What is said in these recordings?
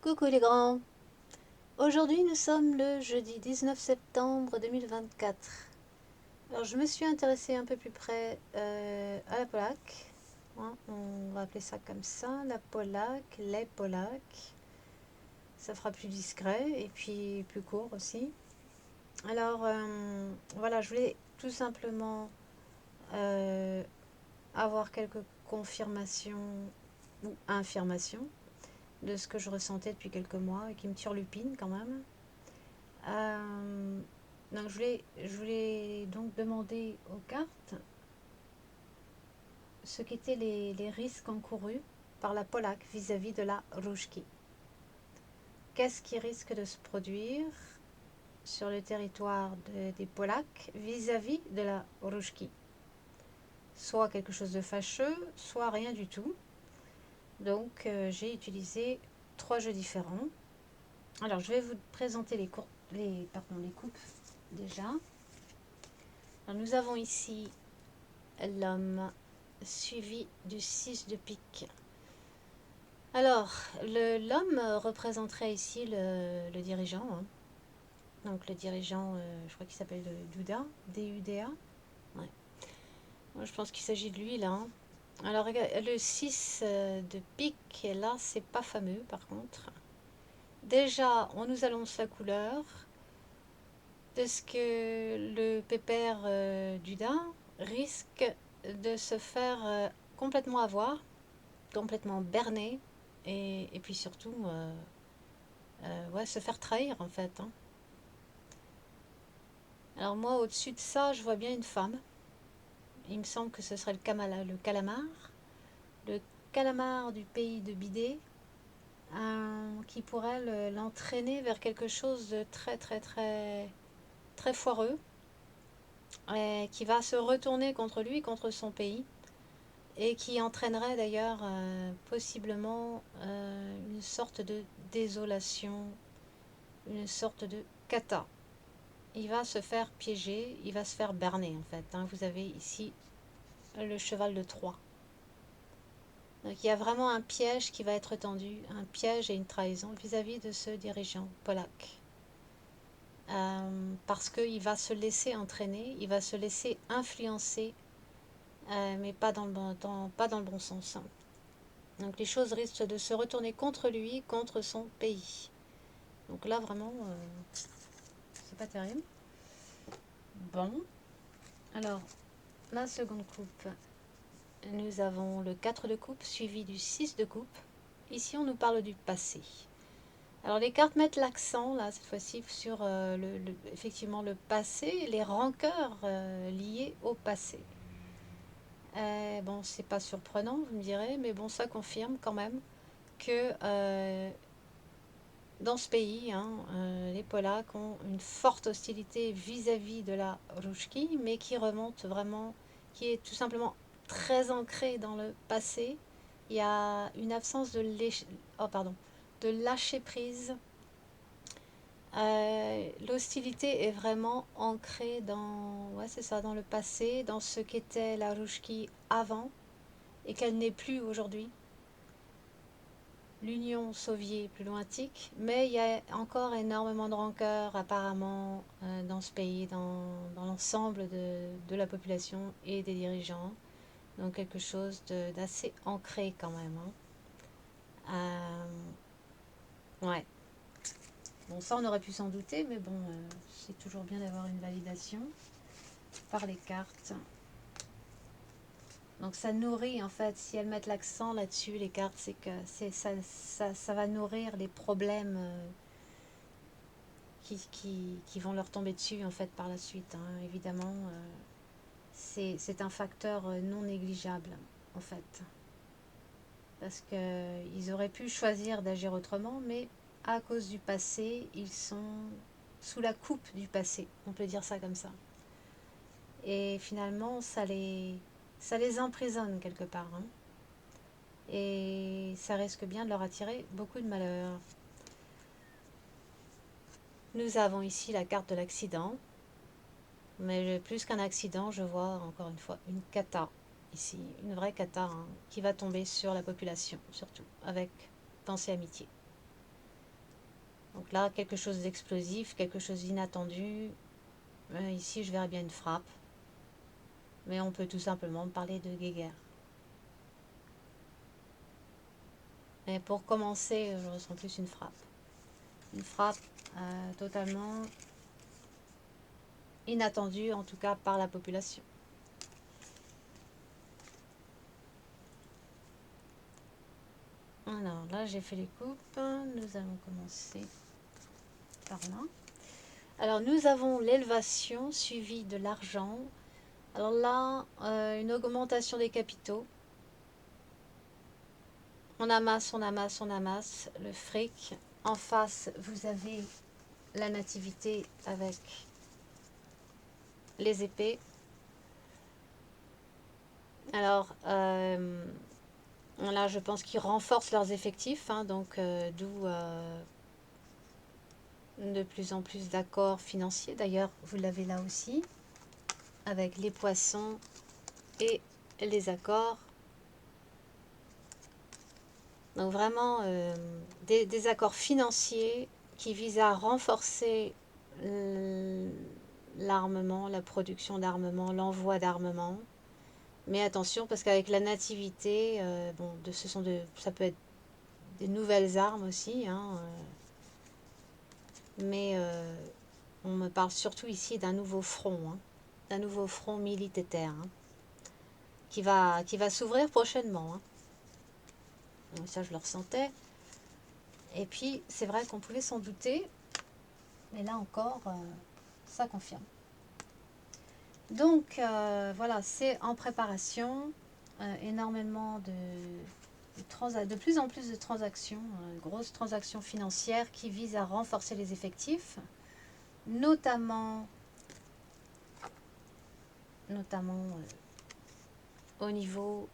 Coucou les grands! Aujourd'hui nous sommes le jeudi 19 septembre 2024. Alors je me suis intéressée un peu plus près à la Polaque. Hein, on va appeler ça comme ça, la Polaque, les Polaques. Ça fera plus discret et puis plus court aussi. Alors voilà, je voulais tout simplement avoir quelques confirmations ou infirmations de ce que je ressentais depuis quelques mois et qui me turlupine quand même. Donc je voulais donc demander aux cartes ce qu'étaient les risques encourus par la Polaque vis-à-vis de la Różki. Qu'est-ce qui risque de se produire sur le territoire des Polaques vis-à-vis de la Różki? Soit quelque chose de fâcheux, soit rien du tout. Donc j'ai utilisé 3 jeux différents. Alors je vais vous présenter les coupes déjà. Alors, nous avons ici l'homme suivi du 6 de pique. Alors, l'homme représenterait ici le dirigeant. Hein. Donc le dirigeant, je crois qu'il s'appelle Duda, D-U-D-A. Ouais. Moi, je pense qu'il s'agit de lui là. Hein. Alors, le 6 de pique, là, c'est pas fameux par contre. Déjà, on nous annonce la couleur de ce que le pépère Duda risque de se faire complètement avoir, complètement berner, et puis surtout ouais, se faire trahir en fait. Hein. Alors moi, au-dessus de ça, je vois bien une femme. Il me semble que ce serait le calamar du pays de Bidé, qui pourrait l'entraîner vers quelque chose de très très très très foireux, et qui va se retourner contre lui, contre son pays, et qui entraînerait d'ailleurs possiblement une sorte de désolation, une sorte de cata. Il va se faire piéger, il va se faire berner en fait. Hein. Vous avez ici le cheval de Troie. Donc il y a vraiment un piège qui va être tendu, un piège et une trahison vis-à-vis de ce dirigeant polac. Parce qu'il va se laisser entraîner, il va se laisser influencer, mais pas dans le bon sens. Hein. Donc les choses risquent de se retourner contre lui, contre son pays. Donc là vraiment, c'est pas terrible. Bon, alors la seconde coupe, nous avons le 4 de coupe suivi du 6 de coupe. Ici on nous parle du passé. Alors les cartes mettent l'accent là cette fois-ci sur effectivement le passé, les rancœurs liées au passé. Bon, c'est pas surprenant, vous me direz, mais bon, ça confirme quand même que dans ce pays, hein, les Polacs ont une forte hostilité vis-à-vis de la Różki, mais qui remonte vraiment, qui est tout simplement très ancrée dans le passé. Il y a une absence de lâcher prise. L'hostilité est vraiment ancrée ouais, c'est ça, dans le passé, dans ce qu'était la Różki avant et qu'elle n'est plus aujourd'hui. L'Union soviétique plus lointique, mais il y a encore énormément de rancœur apparemment dans ce pays, dans l'ensemble de la population et des dirigeants. Donc quelque chose d'assez ancré quand même. Hein. Ouais. Bon, ça on aurait pu s'en douter, mais bon, c'est toujours bien d'avoir une validation par les cartes. Donc ça nourrit en fait, si elles mettent l'accent là-dessus, les cartes, c'est que ça va nourrir les problèmes qui vont leur tomber dessus en fait par la suite. Hein. Évidemment, c'est un facteur non négligeable en fait. Parce qu'ils auraient pu choisir d'agir autrement, mais à cause du passé, ils sont sous la coupe du passé, on peut dire ça comme ça. Et finalement, ça les emprisonne quelque part. Hein. Et ça risque bien de leur attirer beaucoup de malheur. Nous avons ici la carte de l'accident. Mais plus qu'un accident, je vois encore une fois une cata ici, une vraie cata hein, qui va tomber sur la population, surtout avec pensée amitié. Donc là, quelque chose d'explosif, quelque chose d'inattendu. Ici, je verrais bien une frappe. Mais on peut tout simplement parler de guéguerre. Mais pour commencer, je ressens plus une frappe. Une frappe totalement inattendue, en tout cas par la population. Alors là, j'ai fait les coupes. Nous allons commencer par là. Alors, nous avons l'élévation suivie de l'argent. Alors là, une augmentation des capitaux. On amasse, on amasse, on amasse le fric. En face, vous avez la nativité avec les épées. Alors, là, je pense qu'ils renforcent leurs effectifs, hein, donc d'où de plus en plus d'accords financiers. D'ailleurs, vous l'avez là aussi, avec les poissons et les accords. Donc vraiment des accords financiers qui visent à renforcer l'armement, la production d'armement, l'envoi d'armement. Mais attention, parce qu'avec la nativité, bon, ça peut être des nouvelles armes aussi, hein, mais on me parle surtout ici d'un nouveau front, hein, d'un nouveau front militaire, hein, qui va s'ouvrir prochainement. Hein. Donc ça, je le ressentais. Et puis, c'est vrai qu'on pouvait s'en douter, mais là encore, ça confirme. Donc, voilà, c'est en préparation, énormément de plus en plus de transactions, grosses transactions financières qui visent à renforcer les effectifs, notamment au niveau,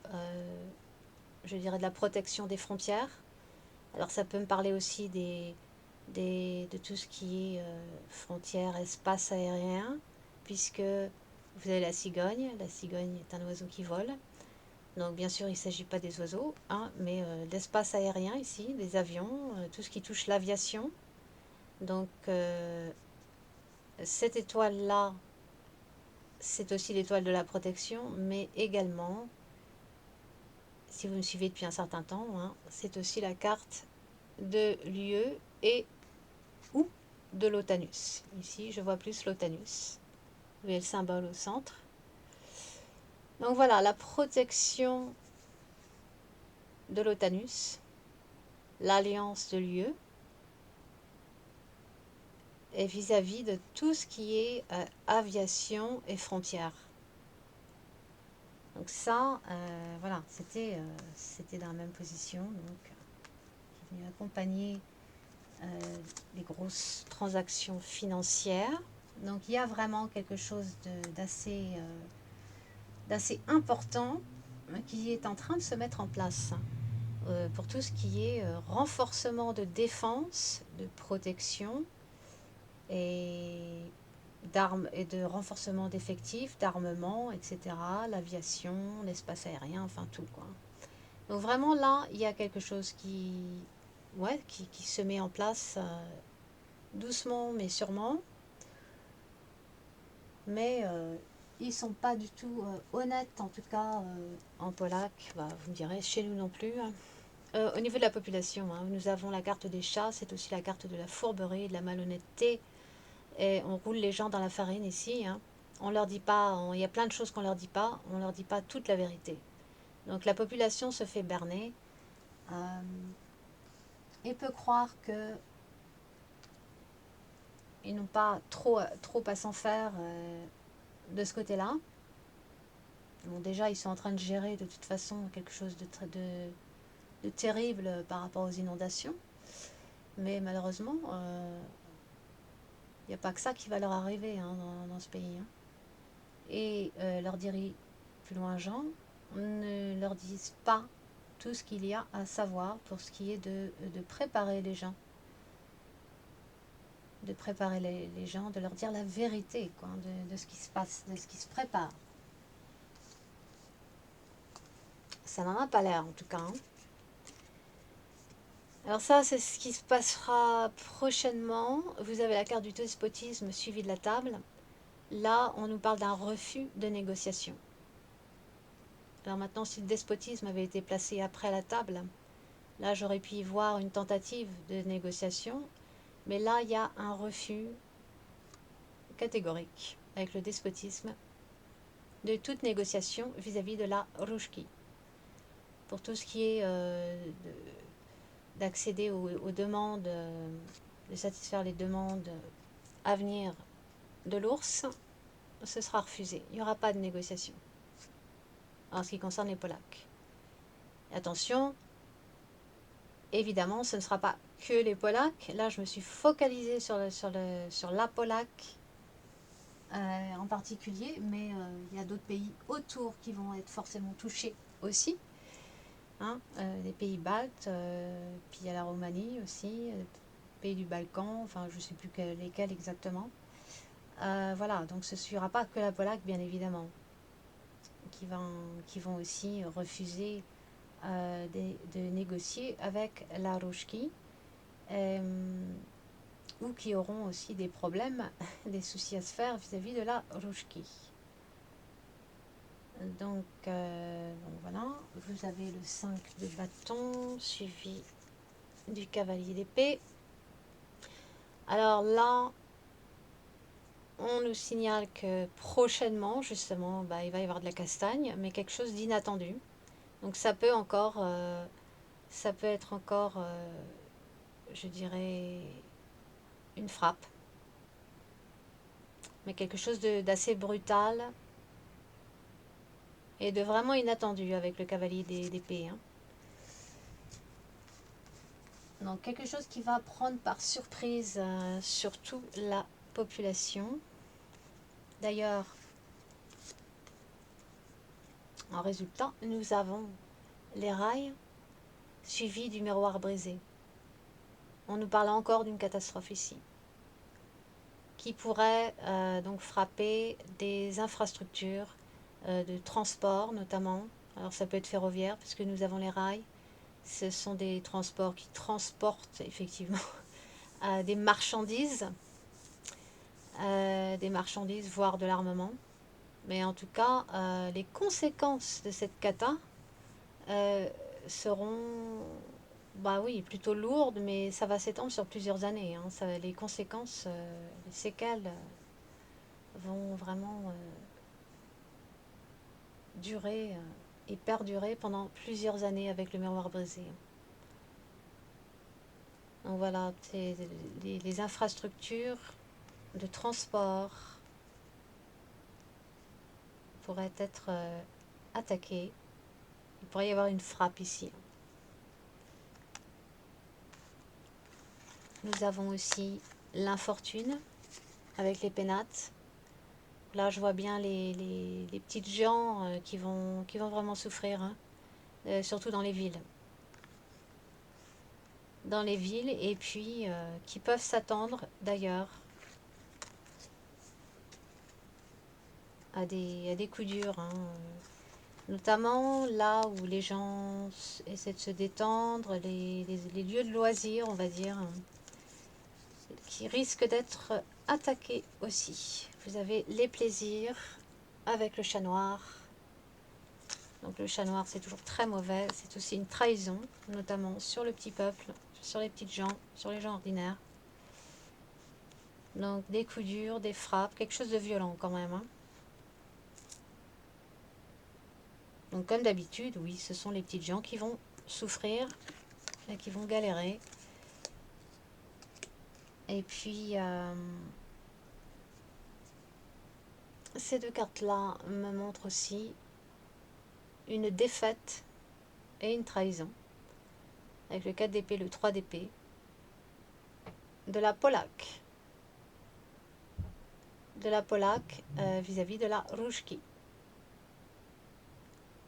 je dirais, de la protection des frontières. Alors ça peut me parler aussi de tout ce qui est frontières, espace aérien, puisque vous avez la cigogne. La cigogne est un oiseau qui vole. Donc bien sûr, il ne s'agit pas des oiseaux, hein, mais l'espace aérien ici, des avions, tout ce qui touche l'aviation. Donc cette étoile-là, c'est aussi l'étoile de la protection, mais également, si vous me suivez depuis un certain temps, hein, c'est aussi la carte de l'UE et ou de l'Otanus. Ici, je vois plus l'Otanus. Vous voyez le symbole au centre. Donc voilà, la protection de l'Otanus, l'alliance de l'UE, et vis-à-vis de tout ce qui est aviation et frontières. Donc ça, voilà, c'était dans la même position, donc qui venait accompagner les grosses transactions financières. Donc il y a vraiment quelque chose d'assez important qui est en train de se mettre en place pour tout ce qui est renforcement de défense, de protection et d'armes et de renforcement d'effectifs, d'armement, etc., l'aviation, l'espace aérien, enfin tout quoi. Donc vraiment là, il y a quelque chose qui se met en place doucement mais sûrement. Mais ils ne sont pas du tout honnêtes, en tout cas en polac, bah, vous me direz, chez nous non plus. Hein. Au niveau de la population, hein, nous avons la carte des chats, c'est aussi la carte de la fourberie, de la malhonnêteté. Et on roule les gens dans la farine ici. Hein. On leur dit pas, il y a plein de choses qu'on leur dit pas, on leur dit pas toute la vérité. Donc la population se fait berner et peut croire que ils n'ont pas trop à s'en faire de ce côté-là. Bon, déjà, ils sont en train de gérer de toute façon quelque chose de terrible par rapport aux inondations. Mais malheureusement, il n'y a pas que ça qui va leur arriver hein, dans ce pays. Hein. Et leur dire plus loin Jean, ne leur disent pas tout ce qu'il y a à savoir pour ce qui est de préparer les gens. De préparer les gens, de leur dire la vérité quoi, de ce qui se passe, de ce qui se prépare. Ça n'en a pas l'air en tout cas. Hein. Alors ça, c'est ce qui se passera prochainement. Vous avez la carte du despotisme suivie de la table. Là, on nous parle d'un refus de négociation. Alors maintenant, si le despotisme avait été placé après la table, là, j'aurais pu y voir une tentative de négociation. Mais là, il y a un refus catégorique avec le despotisme de toute négociation vis-à-vis de la Rouchki. Pour tout ce qui est d'accéder aux demandes, de satisfaire les demandes à venir de l'ours, ce sera refusé. Il n'y aura pas de négociation en ce qui concerne les Polacs. Et attention, évidemment, ce ne sera pas que les Polacs. Là, je me suis focalisée sur la Polaque en particulier, mais il y a d'autres pays autour qui vont être forcément touchés aussi. Hein, les pays baltes, puis il y a la Roumanie aussi, pays du Balkan, enfin je ne sais plus lesquels exactement. Voilà, donc ce ne sera pas que la Polaque, bien évidemment, qui vont aussi refuser de négocier avec la Rouchki, ou qui auront aussi des problèmes, des soucis à se faire vis-à-vis de la Rouchki. Donc voilà, vous avez le 5 de bâton suivi du cavalier d'épée. Alors là, on nous signale que prochainement, justement, il va y avoir de la castagne, mais quelque chose d'inattendu. Donc ça peut être encore, je dirais, une frappe, mais quelque chose d'assez brutal et de vraiment inattendu avec le cavalier d'épée. Hein. Donc quelque chose qui va prendre par surprise surtout la population. D'ailleurs, en résultat, nous avons les rails suivis du miroir brisé. On nous parle encore d'une catastrophe ici, qui pourrait donc frapper des infrastructures de transport notamment. Alors ça peut être ferroviaire, puisque nous avons les rails. Ce sont des transports qui transportent effectivement des marchandises, voire de l'armement. Mais en tout cas, les conséquences de cette cata seront, oui, plutôt lourdes, mais ça va s'étendre sur plusieurs années. Hein. Les conséquences, les séquelles vont vraiment durer et perdurer pendant plusieurs années avec le miroir brisé. Donc voilà, les infrastructures de transport pourraient être attaquées. Il pourrait y avoir une frappe ici. Nous avons aussi l'infortune avec les pénates. Là, je vois bien les petites gens qui vont vraiment souffrir, hein, surtout dans les villes. Dans les villes, et puis qui peuvent s'attendre d'ailleurs à des coups durs. Hein, notamment là où les gens essaient de se détendre, les lieux de loisirs, on va dire, hein, qui risquent d'être attaqués aussi. Vous avez les plaisirs avec le chat noir. Donc le chat noir, c'est toujours très mauvais. C'est aussi une trahison, notamment sur le petit peuple, sur les petites gens, sur les gens ordinaires. Donc des coups durs, des frappes, quelque chose de violent quand même. Hein. Donc comme d'habitude, oui, ce sont les petites gens qui vont souffrir et qui vont galérer. Et puis ces deux cartes-là me montrent aussi une défaite et une trahison. Avec le 4 d'épée, le 3 d'épée. De la Polaque. Vis-à-vis de la Rouchki.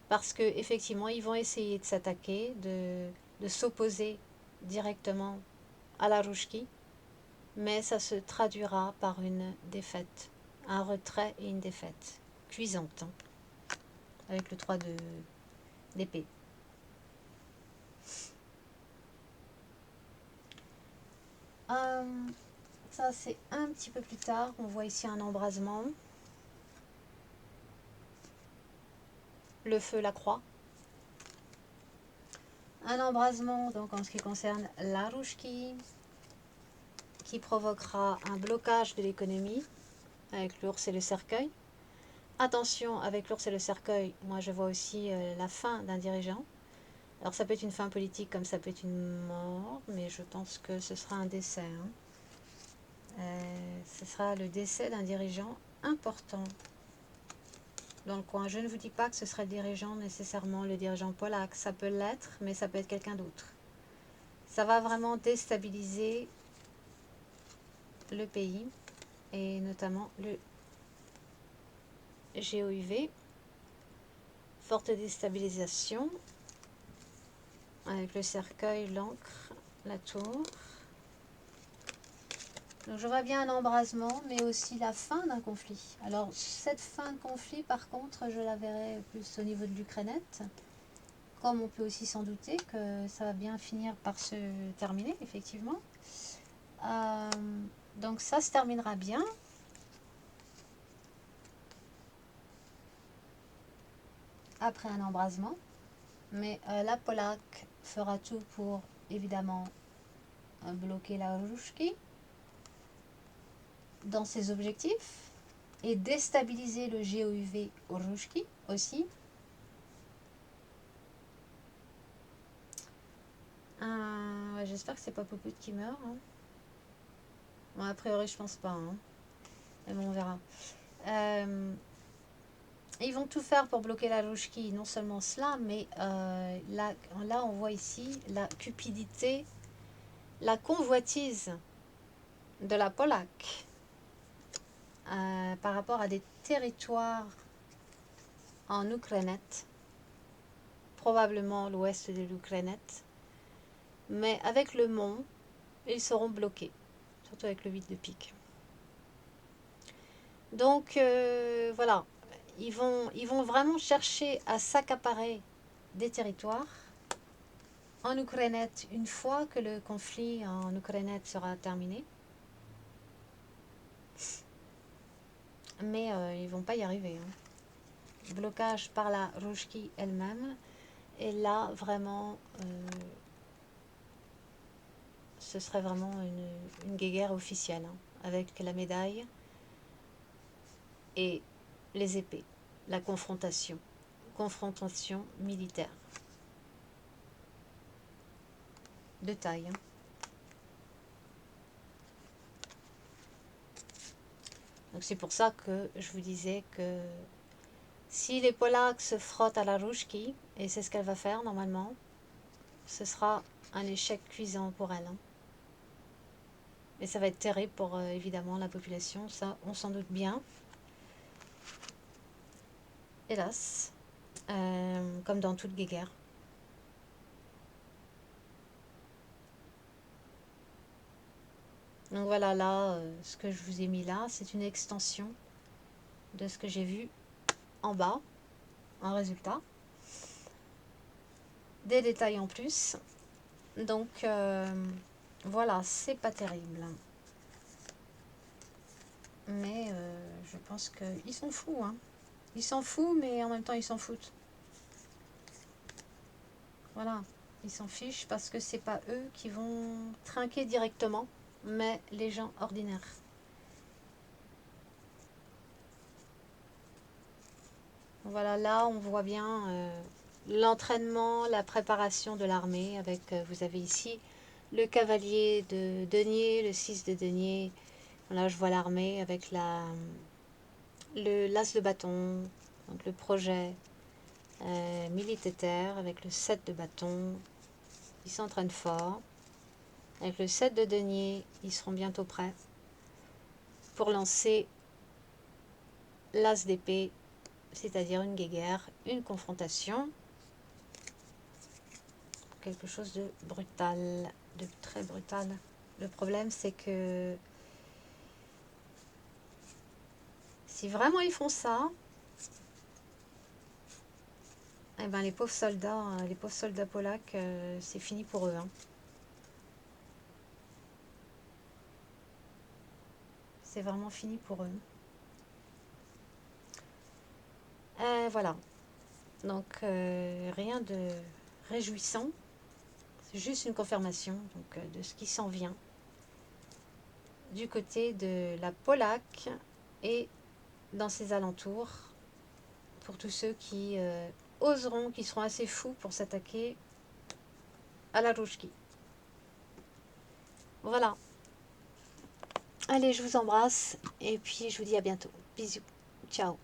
Parce que effectivement, ils vont essayer de s'attaquer, de s'opposer directement à la Rouchki, mais ça se traduira par une défaite, un retrait et une défaite cuisante, hein, avec le 3 d'épée. ça c'est un petit peu plus tard. On voit ici un embrasement. Le feu, la croix. Un embrasement donc en ce qui concerne la Roushki, qui provoquera un blocage de l'économie avec l'ours et le cercueil. Attention, avec l'ours et le cercueil, moi je vois aussi la fin d'un dirigeant. Alors ça peut être une fin politique comme ça peut être une mort, mais je pense que ce sera un décès. Ce sera le décès d'un dirigeant important dans le coin. Je ne vous dis pas que ce serait le dirigeant nécessairement, le dirigeant polac. Ça peut l'être, mais ça peut être quelqu'un d'autre. Ça va vraiment déstabiliser le pays et notamment le GOUV. Forte déstabilisation avec le cercueil, l'encre, la tour. Donc je vois bien un embrasement, mais aussi la fin d'un conflit. Alors cette fin de conflit, par contre, je la verrai plus au niveau de l'Ukrainette. Comme on peut aussi s'en douter que ça va bien finir par se terminer, effectivement. Donc ça se terminera bien. Après un embrasement. Mais la Polaque fera tout pour, évidemment, bloquer la Roushki dans ses objectifs et déstabiliser le GOUV Roushki aussi. Ouais, j'espère que c'est pas Popout qui meurt. Bon, a priori, je pense pas. Mais bon, on verra. Ils vont tout faire pour bloquer la Roushki. Non seulement cela, mais là, on voit ici la cupidité, la convoitise de la Polaque par rapport à des territoires en Ukrainette, probablement l'ouest de l'Ukrainette, mais avec le mont, ils seront bloqués, surtout avec le 8 de pique. Donc voilà, ils vont vraiment chercher à s'accaparer des territoires en Ukrainette une fois que le conflit en Ukrainette sera terminé. Mais ils vont pas y arriver. Blocage par la Roushki elle-même. Et là, vraiment, ce serait vraiment une guerre officielle, avec la médaille et les épées. La confrontation militaire. De taille. Donc c'est pour ça que je vous disais que si les Polacques se frottent à la Roushki, et c'est ce qu'elle va faire normalement, ce sera un échec cuisant pour elle. Et ça va être terrible pour évidemment la population, ça on s'en doute bien. Hélas, comme dans toutes les guerres. Donc voilà, là, ce que je vous ai mis là, c'est une extension de ce que j'ai vu en bas, en résultat. Des détails en plus. Donc voilà, c'est pas terrible. Mais je pense qu'ils s'en foutent. Ils s'en foutent, mais en même temps, ils s'en foutent. Voilà, ils s'en fichent parce que c'est pas eux qui vont trinquer directement, mais les gens ordinaires. Voilà, là, on voit bien l'entraînement, la préparation de l'armée avec, vous avez ici le cavalier de denier, le 6 de denier. Là, je vois l'armée avec l'as de bâton, donc le projet militaire avec le 7 de bâton. Ils s'entraînent fort. Avec le 7 de denier, ils seront bientôt prêts pour lancer l'as d'épée, c'est-à-dire une guéguerre, une confrontation. Quelque chose de brutal, de très brutal. Le problème, c'est que si vraiment ils font ça, eh ben les pauvres soldats polacs, c'est fini pour eux. C'est vraiment fini pour eux. Voilà. Donc, rien de réjouissant. C'est juste une confirmation donc, de ce qui s'en vient du côté de la Polaque et dans ses alentours, pour tous ceux qui oseront, qui seront assez fous pour s'attaquer à la Rouchki. Voilà. Allez, je vous embrasse et puis je vous dis à bientôt. Bisous. Ciao.